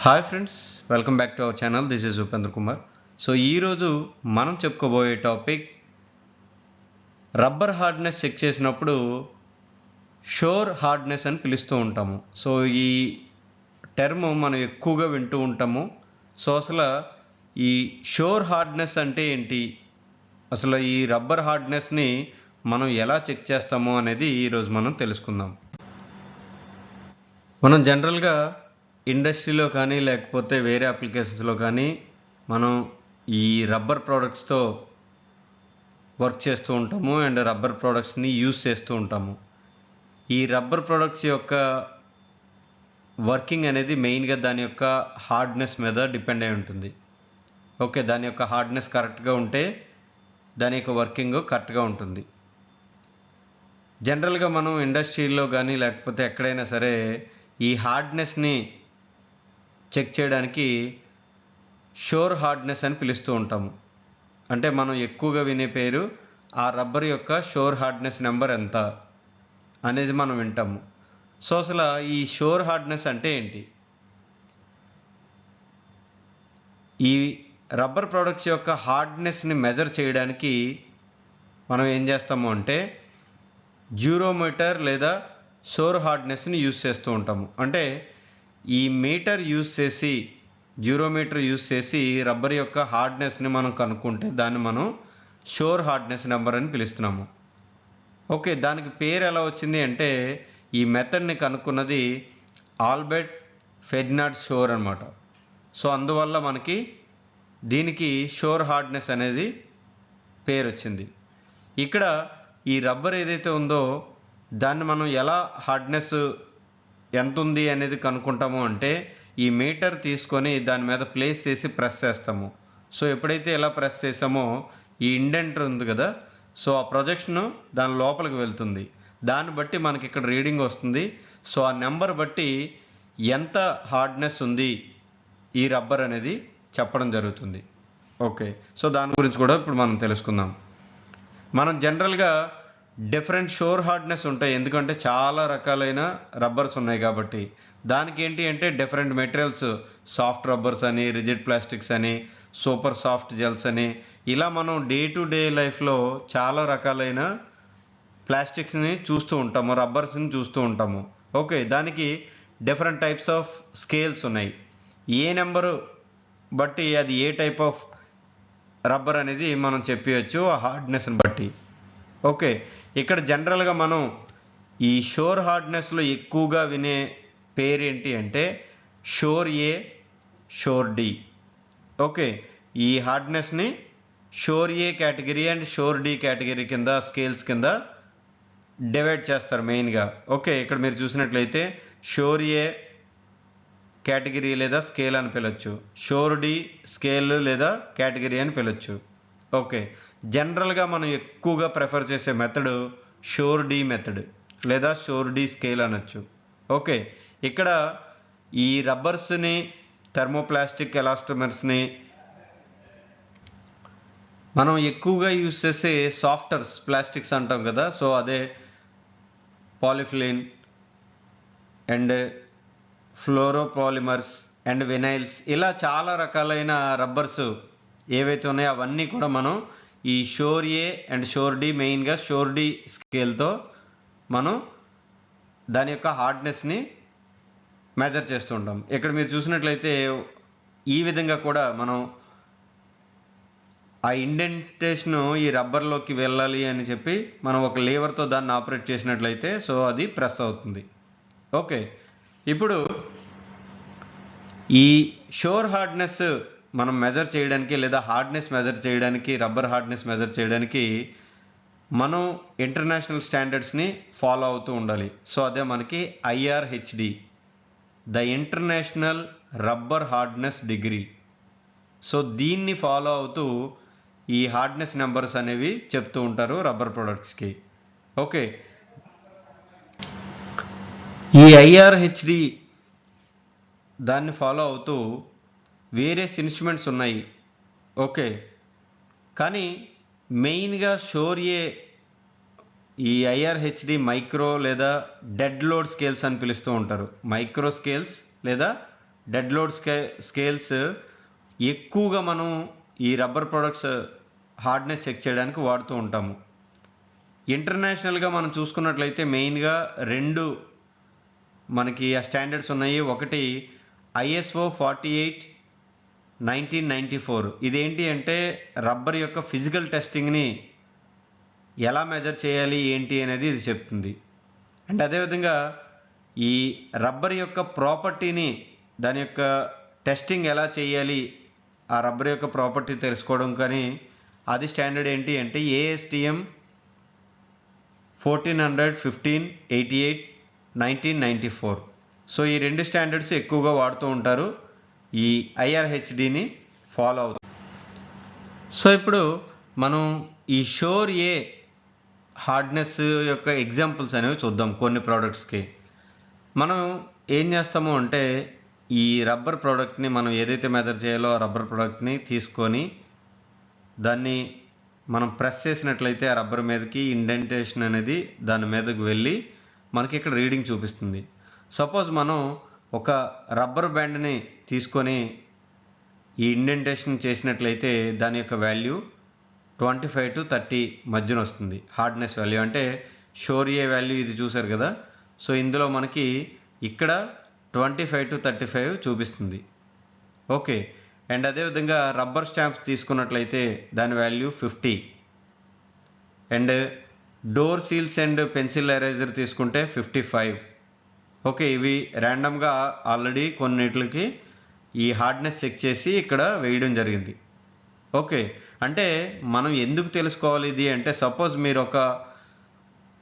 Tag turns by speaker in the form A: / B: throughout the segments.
A: Hi friends, welcome back to our channel. This is Upendra Kumar. So ఈరోజు మనం చెప్పుకోబోయే topic rubber hardness check చేసినప్పుడు షోర్ hardness అని పిలుస్తూ ఉంటాము. సో ఈ టర్మ్ మనం ఎక్కువగా వింటూ ఉంటాము. సో అసలు ఈ షోర్ హార్డ్నెస్ అంటే ఏంటి, అసలు ఈ రబ్బర్ హార్డ్నెస్ని మనం ఎలా చెక్ చేస్తామో అనేది ఈరోజు మనం తెలుసుకుందాం. మనం జనరల్గా ఇండస్ట్రీలో కానీ లేకపోతే వేరే అప్లికేషన్స్లో కానీ మనం ఈ రబ్బర్ ప్రోడక్ట్స్తో వర్క్ చేస్తూ ఉంటాము అండ్ రబ్బర్ ప్రోడక్ట్స్ని యూజ్ చేస్తూ ఉంటాము. ఈ రబ్బర్ ప్రోడక్ట్స్ యొక్క వర్కింగ్ అనేది మెయిన్గా దాని యొక్క హార్డ్నెస్ మీద డిపెండ్ అయి ఉంటుంది. ఓకే, దాని యొక్క హార్డ్నెస్ కరెక్ట్గా ఉంటే దాని యొక్క వర్కింగ్ కరెక్ట్గా ఉంటుంది. జనరల్గా మనం ఇండస్ట్రీలో కానీ లేకపోతే ఎక్కడైనా సరే ఈ హార్డ్నెస్ని చెక్ చేయడానికి షోర్ హార్డ్నెస్ అని పిలుస్తూ ఉంటాము. అంటే మనం ఎక్కువగా వినే పేరు ఆ రబ్బర్ యొక్క షోర్ హార్డ్నెస్ నెంబర్ ఎంత అనేది మనం వింటాము. సో అసలు ఈ షోర్ హార్డ్నెస్ అంటే ఏంటి? ఈ రబ్బర్ ప్రోడక్ట్స్ యొక్క హార్డ్నెస్ని మెజర్ చేయడానికి మనం ఏం చేస్తాము అంటే జ్యూరోమీటర్ లేదా షోర్ హార్డ్నెస్ని యూజ్ చేస్తూ ఉంటాము. అంటే ఈ మీటర్ యూజ్ చేసి జ్యూరోమీటర్ యూజ్ చేసి రబ్బర్ యొక్క హార్డ్నెస్ని మనం కనుక్కుంటే దాన్ని మనం షోర్ హార్డ్నెస్ నెంబర్ అని పిలుస్తున్నాము. ఓకే, దానికి పేరు ఎలా వచ్చింది అంటే ఈ మెథడ్ని కనుక్కున్నది ఆల్బర్ట్ ఫెర్డినాండ్ షోర్ అనమాట. సో అందువల్ల మనకి దీనికి షోర్ హార్డ్నెస్ అనేది పేరు వచ్చింది. ఇక్కడ ఈ రబ్బర్ ఏదైతే ఉందో దాన్ని మనం ఎలా హార్డ్నెస్ ఎంత ఉంది అనేది కనుక్కుంటాము అంటే ఈ మీటర్ తీసుకొని దాని మీద ప్లేస్ చేసి ప్రెస్ చేస్తాము. సో ఎప్పుడైతే ఇలా ప్రెస్ చేసామో ఈ ఇండెంటర్ ఉంది కదా, సో ఆ ప్రొజెక్షను దాని లోపలికి వెళ్తుంది. దాన్ని బట్టి మనకి ఇక్కడ రీడింగ్ వస్తుంది. సో ఆ నెంబర్ బట్టి ఎంత హార్డ్నెస్ ఉంది ఈ రబ్బర్ అనేది చెప్పడం జరుగుతుంది. ఓకే, సో దాని గురించి కూడా ఇప్పుడు మనం తెలుసుకుందాం. మనం జనరల్గా డిఫరెంట్ షోర్ హార్డ్నెస్ ఉంటాయి, ఎందుకంటే చాలా రకాలైన రబ్బర్స్ ఉన్నాయి కాబట్టి. దానికి ఏంటి అంటే డిఫరెంట్ మెటీరియల్స్, సాఫ్ట్ రబ్బర్స్ అని, రిజిడ్ ప్లాస్టిక్స్ అని, సూపర్ సాఫ్ట్ జెల్స్ అని, ఇలా మనం డే టు డే లైఫ్లో చాలా రకాలైన ప్లాస్టిక్స్ని చూస్తూ ఉంటాము, రబ్బర్స్ని చూస్తూ ఉంటాము. ఓకే, దానికి డిఫరెంట్ టైప్స్ ఆఫ్ స్కేల్స్ ఉన్నాయి. ఏ నెంబరు బట్టి అది ఏ టైప్ ఆఫ్ రబ్బర్ అనేది మనం చెప్పవచ్చు ఆ హార్డ్నెస్ని బట్టి. ఓకే, ఇక్కడ జనరల్గా మనం ఈ షోర్ హార్డ్నెస్లో ఎక్కువగా వినే పేరు ఏంటి అంటే షోర్ ఏ, షోర్ డి. ఓకే, ఈ హార్డ్నెస్ని shore A category and shore D category కింద స్కేల్స్ కింద డివైడ్ చేస్తారు మెయిన్గా. ఓకే, ఇక్కడ మీరు చూసినట్లయితే షోర్ ఏ కేటగిరీ లేదా స్కేల్ అని పిలవచ్చు, షోర్ డి స్కేల్ లేదా కేటగిరీ అని పిలవచ్చు. ఓకే, జనరల్గా మనం ఎక్కువగా ప్రిఫర్ చేసే మెథడ్ షోర్ డి మెథడ్ లేదా షోర్ డి స్కేల్ అనొచ్చు. ఓకే, ఇక్కడ ఈ రబ్బర్స్ని, థర్మోప్లాస్టిక్ ఎలాస్టోమర్స్ని మనం ఎక్కువగా యూజ్ చేసే సాఫ్టర్స్ ప్లాస్టిక్స్ అంటాం కదా. సో అదే పాలిఫిలిన్ అండ్ ఫ్లోరోపాలిమర్స్ అండ్ వినైల్స్, ఇలా చాలా రకాలైన రబ్బర్స్ ఏవైతే ఉన్నాయో అవన్నీ కూడా మనం ఈ షోర్ ఏ అండ్ షోర్ డి, మెయిన్గా షోర్ డి స్కేల్తో మనం దాని యొక్క హార్డ్నెస్ని మెజర్ చేస్తూ ఉంటాం. ఇక్కడ మీరు చూసినట్లయితే ఈ విధంగా కూడా మనం ఆ ఇండెంటేషన్ ఈ రబ్బర్లోకి వెళ్ళాలి అని చెప్పి మనం ఒక లేవర్తో దాన్ని ఆపరేట్ చేసినట్లయితే సో అది ప్రెస్ అవుతుంది. ఓకే, ఇప్పుడు ఈ షోర్ హార్డ్నెస్ మనం మెజర్ చేయడానికి లేదా హార్డ్నెస్ మెజర్ చేయడానికి, రబ్బర్ హార్డ్నెస్ మెజర్ చేయడానికి మనం ఇంటర్నేషనల్ స్టాండర్డ్స్ని ఫాలో అవుతూ ఉండాలి. సో అదే మనకి IRHD, the international rubber hardness degree. So దీన్ని ఫాలో అవుతూ ఈ హార్డ్నెస్ నెంబర్స్ అనేవి చెప్తూ ఉంటారు రబ్బర్ ప్రొడక్ట్స్కి. ఓకే, ఈ IRHD దాన్ని ఫాలో అవుతూ వేరియస్ ఇన్స్ట్రుమెంట్స్ ఉన్నాయి. ఓకే, కానీ మెయిన్గా షోర్ ఏ ఈ ఐఆర్హెచ్డి మైక్రో లేదా డెడ్ లోడ్ స్కేల్స్ అని పిలుస్తూ ఉంటారు. మైక్రో స్కేల్స్ లేదా డెడ్ లోడ్ స్కేల్స్ ఎక్కువగా మనం ఈ రబ్బర్ ప్రొడక్ట్స్ హార్డ్నెస్ చెక్ చేయడానికి వాడుతూ ఉంటాము. ఇంటర్నేషనల్గా మనం చూసుకున్నట్లయితే మెయిన్గా రెండు మనకి ఆ స్టాండర్డ్స్ ఉన్నాయి. ఒకటి ISO 48/1994. ఇదేంటి అంటే రబ్బర్ యొక్క ఫిజికల్ టెస్టింగ్ని ఎలా మెజర్ చేయాలి ఏంటి అనేది ఇది చెప్తుంది. అండ్ అదేవిధంగా ఈ రబ్బర్ యొక్క ప్రాపర్టీని, దాని యొక్క టెస్టింగ్ ఎలా చేయాలి, ఆ రబ్బర్ యొక్క ప్రాపర్టీ తెలుసుకోవడం, కానీ అది స్టాండర్డ్ ఏంటి అంటే ASTM 1400-1588/1994. సో ఈ రెండు స్టాండర్డ్స్ ఎక్కువగా వాడుతూ ఉంటారు, ఈ IRHDని ఫాలో అవుతారు. సో ఇప్పుడు మనం ఈ షోర్ ఏ హార్డ్నెస్ యొక్క ఎగ్జాంపుల్స్ అనేవి చూద్దాం. కొన్ని ప్రోడక్ట్స్కి మనం ఏం చేస్తాము అంటే ఈ రబ్బర్ ప్రోడక్ట్ని మనం ఏదైతే మెజర్ చేయాలో ఆ రబ్బర్ ప్రోడక్ట్ని తీసుకొని దాన్ని మనం ప్రెస్ చేసినట్లయితే ఆ రబ్బర్ మీదకి ఇండెంటేషన్ అనేది దాని మీదకి వెళ్ళి మనకి ఇక్కడ రీడింగ్ చూపిస్తుంది. సపోజ్ మనం ఒక రబ్బర్ బ్యాండ్ని తీసుకొని ఈ ఇండెంటేషన్ చేసినట్లయితే దాని యొక్క వాల్యూ 25 to 30 మధ్యన వస్తుంది. హార్డ్నెస్ వాల్యూ అంటే షోర్ ఏ వాల్యూ ఇది చూసారు కదా. సో ఇందులో మనకి ఇక్కడ 25 to 35 చూపిస్తుంది. ఓకే. అండ్ అదేవిధంగా రబ్బర్ స్టాంప్స్ తీసుకున్నట్లయితే దాని value 50. And door seals and pencil eraser తీసుకుంటే 55. ఓకే. ఇవి ర్యాండమ్గా ఆల్రెడీ కొన్నిటికి ఈ హార్డ్నెస్ చెక్ చేసి ఇక్కడ వేయడం జరిగింది. ఓకే. అంటే మనం ఎందుకు తెలుసుకోవాలి ఇది అంటే, సపోజ్ మీరు ఒక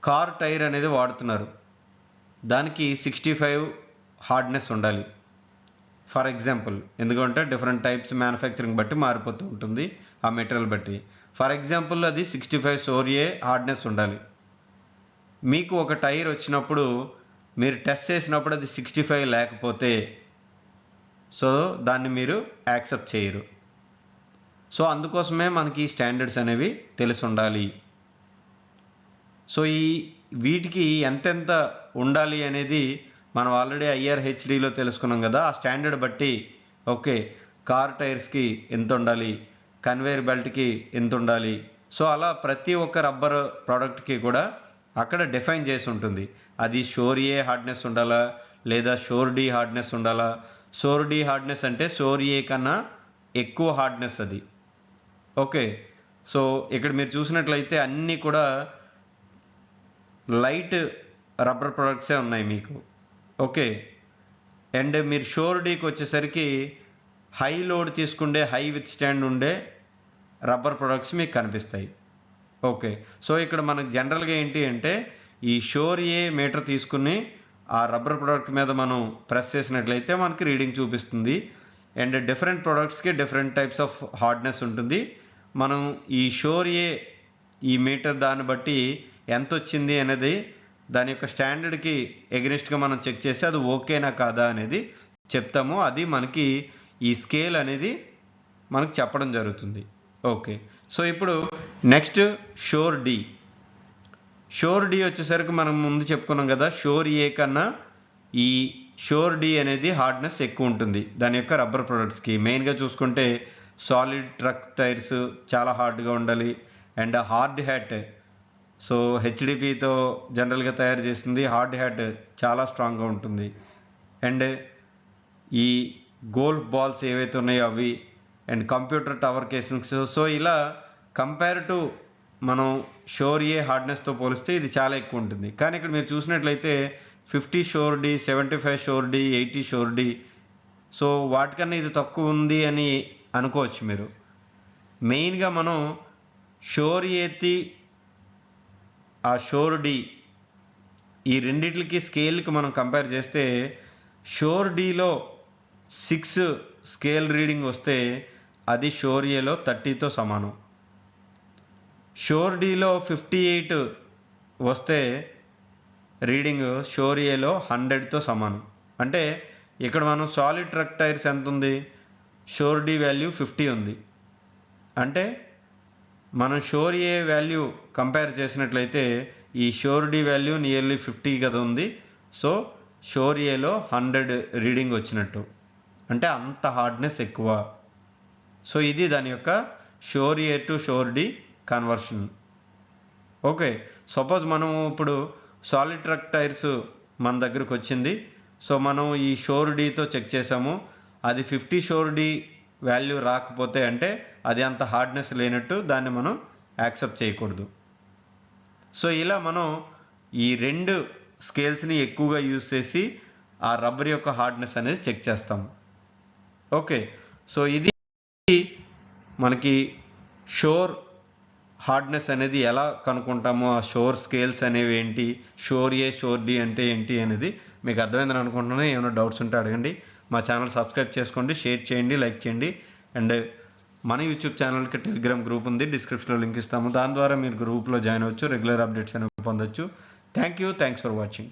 A: కార్ టైర్ అనేది వాడుతున్నారు, దానికి 65 హార్డ్నెస్ ఉండాలి ఫర్ ఎగ్జాంపుల్. ఎందుకంటే డిఫరెంట్ టైప్స్ మ్యానుఫ్యాక్చరింగ్ బట్టి మారిపోతూ ఉంటుంది ఆ మెటీరియల్ బట్టి. ఫర్ ఎగ్జాంపుల్ అది 65 షోర్ ఏ హార్డ్నెస్ ఉండాలి. మీకు ఒక టైర్ వచ్చినప్పుడు మీరు టెస్ట్ చేసినప్పుడు అది 65 లేకపోతే సో దాన్ని మీరు యాక్సెప్ట్ చేయరు. సో అందుకోసమే మనకి స్టాండర్డ్స్ అనేవి తెలిసి ఉండాలి. సో వీటికి ఎంతెంత ఉండాలి అనేది మనం ఆల్రెడీ IRHDలో తెలుసుకున్నాం కదా. ఆ స్టాండర్డ్ బట్టి ఓకే కార్ టైర్స్కి ఎంత ఉండాలి, కన్వేయర్ బెల్ట్కి ఎంత ఉండాలి, సో అలా ప్రతి ఒక్క రబ్బర్ ప్రోడక్ట్కి కూడా అక్కడ డిఫైన్ చేసి ఉంటుంది. అది షోర్ ఏ హార్డ్నెస్ ఉండాలా లేదా షోర్ డి హార్డ్నెస్ ఉండాలా. షోర్ డి హార్డ్నెస్ అంటే షోర్ ఏ కన్నా ఎక్కువ హార్డ్నెస్ అది. ఓకే. సో ఇక్కడ మీరు చూసినట్లయితే అన్నీ కూడా లైట్ రబ్బర్ ప్రొడక్ట్సే ఉన్నాయి మీకు. ఓకే. అండ్ మీరు షోర్ డీకి వచ్చేసరికి హై లోడ్ తీసుకుంటే హై విత్ స్టాండ్ ఉండే రబ్బర్ ప్రొడక్ట్స్ మీకు కనిపిస్తాయి. ఓకే. సో ఇక్కడ మనకు జనరల్గా ఏంటి అంటే ఈ షోర్ ఏ మీటర్ తీసుకుని ఆ రబ్బర్ ప్రోడక్ట్ మీద మనం ప్రెస్ చేసినట్లయితే మనకి రీడింగ్ చూపిస్తుంది. అండ్ డిఫరెంట్ ప్రోడక్ట్స్కి డిఫరెంట్ టైప్స్ ఆఫ్ హార్డ్నెస్ ఉంటుంది. మనం ఈ షోర్ ఏ ఈ మీటర్ దాన్ని బట్టి ఎంత వచ్చింది అనేది దాని యొక్క స్టాండర్డ్కి ఎగనిస్ట్గా మనం చెక్ చేసి అది ఓకేనా కాదా అనేది చెప్తాము. అది మనకి ఈ స్కేల్ అనేది మనకు చెప్పడం జరుగుతుంది. ఓకే. సో ఇప్పుడు నెక్స్ట్ షోర్ డి. షోర్ డి వచ్చేసరికి మనం ముందు చెప్పుకున్నాం కదా, షోర్ ఏ కన్నా ఈ షోర్ డి అనేది హార్డ్నెస్ ఎక్కువ ఉంటుంది దాని యొక్క రబ్బర్ ప్రొడక్ట్స్కి. మెయిన్గా చూసుకుంటే సాలిడ్ ట్రక్ టైర్స్ చాలా హార్డ్గా ఉండాలి. అండ్ హార్డ్ హ్యాట్, సో HDPతో జనరల్గా తయారు చేసింది హార్డ్ హ్యాట్ చాలా స్ట్రాంగ్గా ఉంటుంది. అండ్ ఈ గోల్ఫ్ బాల్స్ ఏవైతే ఉన్నాయో అవి, and computer tower casings. So ఇలా కంపేర్ టు మనం షోర్ ఏ హార్డ్నెస్తో పోలిస్తే ఇది చాలా ఎక్కువ ఉంటుంది. కానీ ఇక్కడ మీరు చూసినట్లయితే 50 షోర్ డి, 75 షోర్ డి, 80 షోర్ డి, సో వాటికన్నా ఇది తక్కువ ఉంది అని అనుకోవచ్చు మీరు. మెయిన్గా మనం షోర్ ఏతి ఆ షోర్ డి ఈ రెండిట్లకి స్కేల్కి మనం కంపేర్ చేస్తే షోర్ డిలో 6 స్కేల్ రీడింగ్ వస్తే అది షోర్ ఏలో 30తో సమానం. షోర్ డిలో 58 వస్తే రీడింగ్ షోర్ ఏలో 100తో సమానం. అంటే ఇక్కడ మనం సాలిడ్ ట్రక్ టైర్స్ ఎంత ఉంది, షోర్ డి వాల్యూ 50 ఉంది. అంటే మనం షోర్ ఏ వాల్యూ కంపేర్ చేసినట్లయితే ఈ షోర్ డి వాల్యూ నియర్లీ 50 కదా ఉంది. సో షోర్ ఏలో 100 రీడింగ్ వచ్చినట్టు. అంటే అంత హార్డ్నెస్ ఎక్కువ. సో ఇది దాని యొక్క shore A to shore D conversion. Okay, suppose మనము ఇప్పుడు సాలిడ్ ట్రక్ టైర్స్ మన దగ్గరకు వచ్చింది. సో మనం ఈ షోర్ డీతో చెక్ చేసాము, అది 50 షోర్ డి వాల్యూ రాకపోతే అంటే అది అంత హార్డ్నెస్ లేనట్టు, దాన్ని మనం యాక్సెప్ట్ చేయకూడదు. సో ఇలా మనం ఈ రెండు స్కేల్స్ని ఎక్కువగా యూజ్ చేసి ఆ రబ్బర్ యొక్క హార్డ్నెస్ అనేది చెక్ చేస్తాం. ఓకే, సో ఇది మనకి షోర్ హార్డ్నెస్ అనేది ఎలా కనుక్కుంటామో, ఆ షోర్ స్కేల్స్ అనేవి ఏంటి, షోర్ ఏ షోర్ డి అంటే ఏంటి అనేది మీకు అర్థమైందని అనుకుంటున్నాను. ఏమైనా డౌట్స్ ఉంటే అడగండి. మా ఛానల్ సబ్స్క్రైబ్ చేసుకోండి, షేర్ చేయండి, లైక్ చేయండి. అండ్ మన యూట్యూబ్ ఛానల్కి టెలిగ్రామ్ గ్రూప్ ఉంది, డిస్క్రిప్షన్లో లింక్ ఇస్తాము. దాని ద్వారా మీరు గ్రూప్లో జాయిన్ అవ్వచ్చు, రెగ్యులర్ అప్డేట్స్ అనేవి పొందొచ్చు. Thanks for watching.